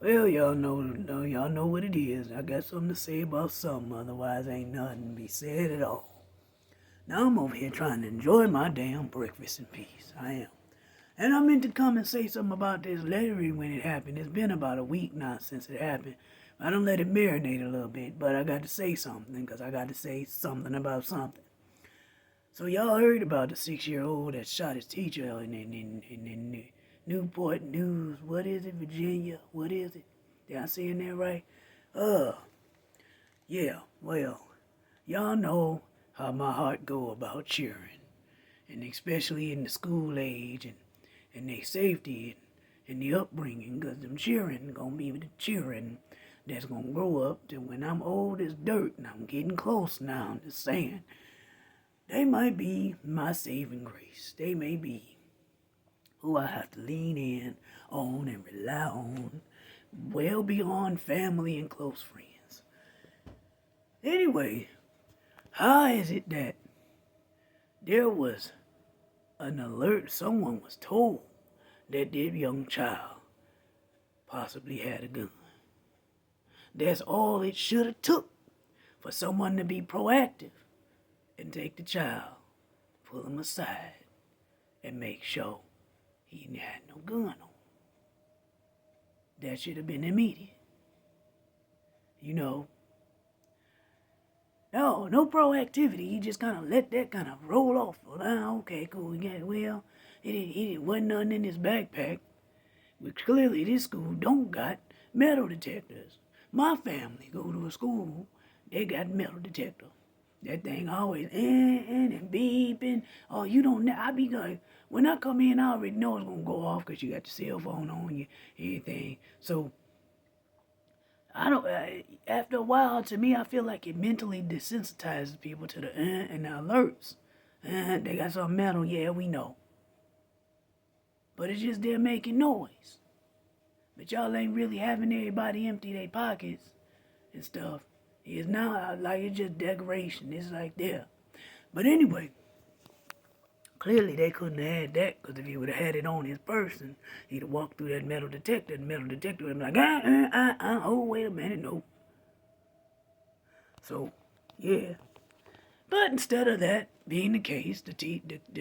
Well, y'all know what it is. I got something to say about something, otherwise ain't nothing to be said at all. Now I'm over here trying to enjoy my damn breakfast in peace. I am. And I meant to come and say something about this lottery when it happened. It's been about a week now since it happened. I don't let it marinate a little bit, but I got to say something because I got to say something about something. So y'all heard about the 6-year-old that shot his teacher in Newport News. What is it, Virginia? What is it? Did I saying that right? Uh, yeah, well, y'all know how my heart go about cheering. And especially in the school age and their safety and the upbringing, because them cheering gonna be the cheering that's gonna grow up to when I'm old as dirt and I'm getting close now, I'm just saying. They might be my saving grace. They may be who I have to lean in on and rely on well beyond family and close friends. Anyway, how is it that there was an alert, someone was told that their young child possibly had a gun? That's all it should have took for someone to be proactive and take the child, pull him aside, and make sure he had no gun on. That should have been immediate. You know, no proactivity. You just kind of let that kind of roll off. Well, okay, cool. Yeah, well, it wasn't nothing in his backpack. Which clearly this school don't got metal detectors. My family go to a school, they got metal detector. That thing always and beeping. Oh, you don't know. I be like, when I come in, I already know it's gonna go off because you got your cell phone on you, anything. So I don't. After a while, to me, I feel like it mentally desensitizes people to the and the alerts. They got some metal. Yeah, we know. But it's just they're making noise. But y'all ain't really having everybody empty their pockets and stuff. It's now like it's just decoration. It's like there. But anyway, clearly they couldn't have had that because if he would have had it on his person, he'd have walked through that metal detector. The metal detector would have been like, oh, wait a minute, no. So, yeah. But instead of that being the case, the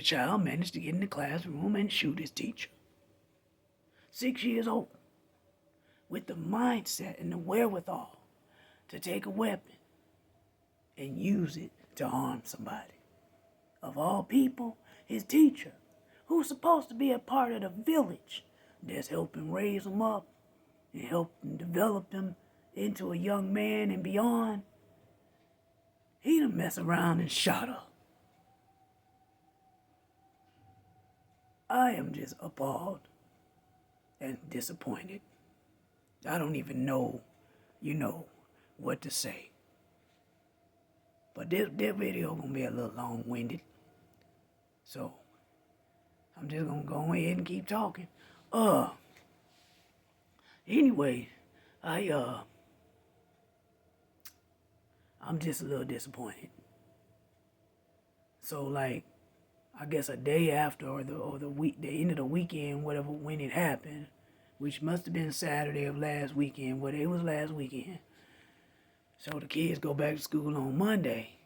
child managed to get in the classroom and shoot his teacher. 6 years old. With the mindset and the wherewithal to take a weapon and use it to harm somebody. Of all people, his teacher, who's supposed to be a part of the village that's helping raise him up and helping develop him into a young man and beyond, he done mess around and shot her. I am just appalled and disappointed. I don't even know, what to say. But this video gonna be a little long-winded. So, I'm just gonna go ahead and keep talking. Anyway, I'm just a little disappointed. So, like, I guess a day after or the week, the end of the weekend, whatever, when it happened, which must have been Saturday of last weekend, it was last weekend. So the kids go back to school on Monday.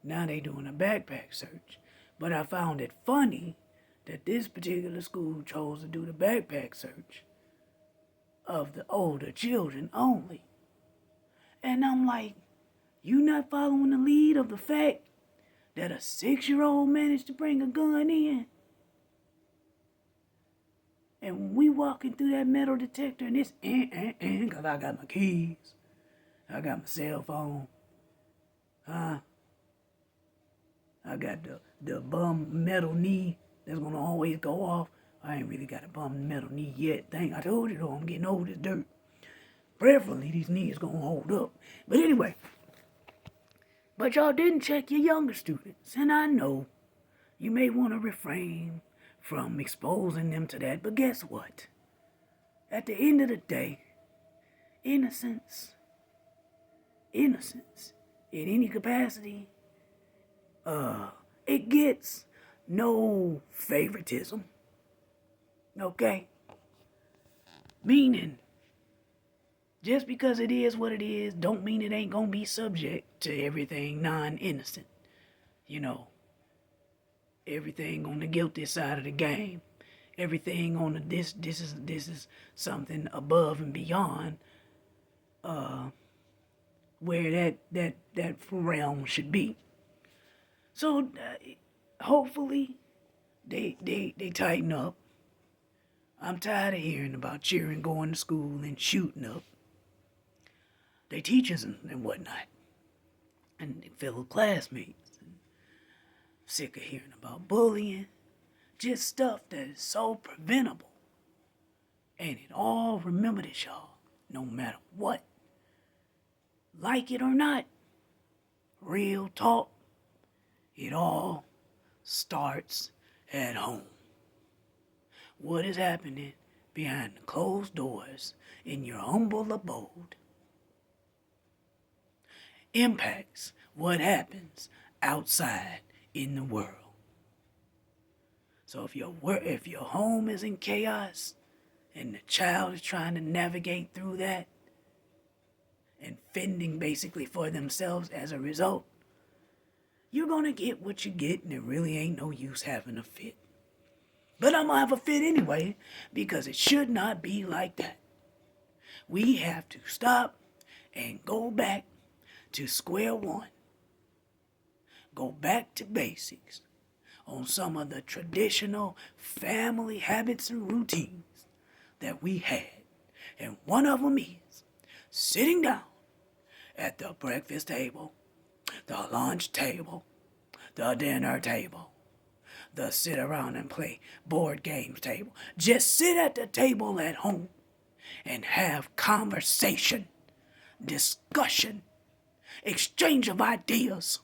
Now they doing a backpack search. But I found it funny that this particular school chose to do the backpack search of the older children only. And I'm like, you not following the lead of the fact that a 6-year-old managed to bring a gun in? And when we walking through that metal detector and it's because I got my keys, I got my cell phone, I got the bum metal knee that's gonna always go off. I ain't really got a bum metal knee yet. I told you though, I'm getting old as dirt. Prayerfully, these knees gonna hold up. But anyway, but y'all didn't check your younger students, and I know you may want to refrain from exposing them to that, but guess what? At the end of the day, innocence, in any capacity, it gets no favoritism. Okay? Meaning, Just because it is what it is, don't mean it ain't gonna be subject to everything non-innocent. You know, everything on the guilty side of the game. Everything on the this is something above and beyond where that realm should be. So hopefully they tighten up. I'm tired of hearing about cheering, going to school, and shooting up their teachers and whatnot, and fellow classmates. And sick of hearing about bullying, just stuff that is so preventable. And it all, remember this, y'all, no matter what, like it or not, real talk, it all starts at home. What is happening behind the closed doors in your humble abode impacts what happens outside in the world. So if your home is in chaos and the child is trying to navigate through that and fending basically for themselves as a result, you're gonna get what you get, and it really ain't no use having a fit. But I'm gonna have a fit anyway, because it should not be like that. We have to stop and go back to square one. Go back to basics on some of the traditional family habits and routines that we had. And one of them is sitting down at the breakfast table, the lunch table, the dinner table, the sit around and play board games table. Just sit at the table at home and have conversation, discussion, exchange of ideas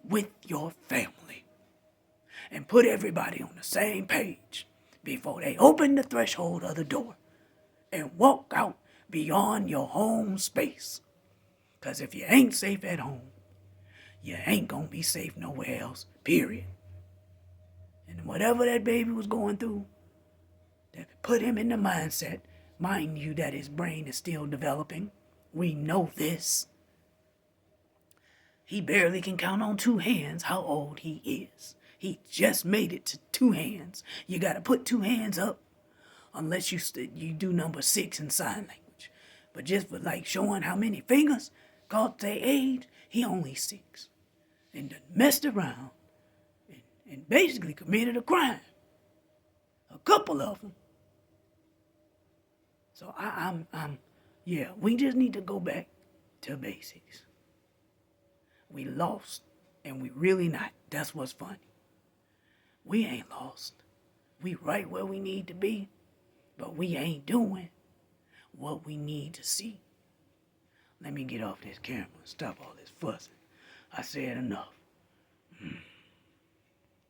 with your family. And put everybody on the same page before they open the threshold of the door and walk out beyond your home space. Because if you ain't safe at home, you ain't gonna be safe nowhere else, period. And whatever that baby was going through, that put him in the mindset, mind you that his brain is still developing. We know this. He barely can count on two hands how old he is. He just made it to two hands. You gotta put two hands up unless you do number 6 in sign language. But just for like showing how many fingers called their age, he only 6. And done messed around and basically committed a crime. A couple of them. So yeah, we just need to go back to basics. We lost, and we really not. That's what's funny. We ain't lost. We right where we need to be, but we ain't doing what we need to see. Let me get off this camera and stop all this fussing. I said enough.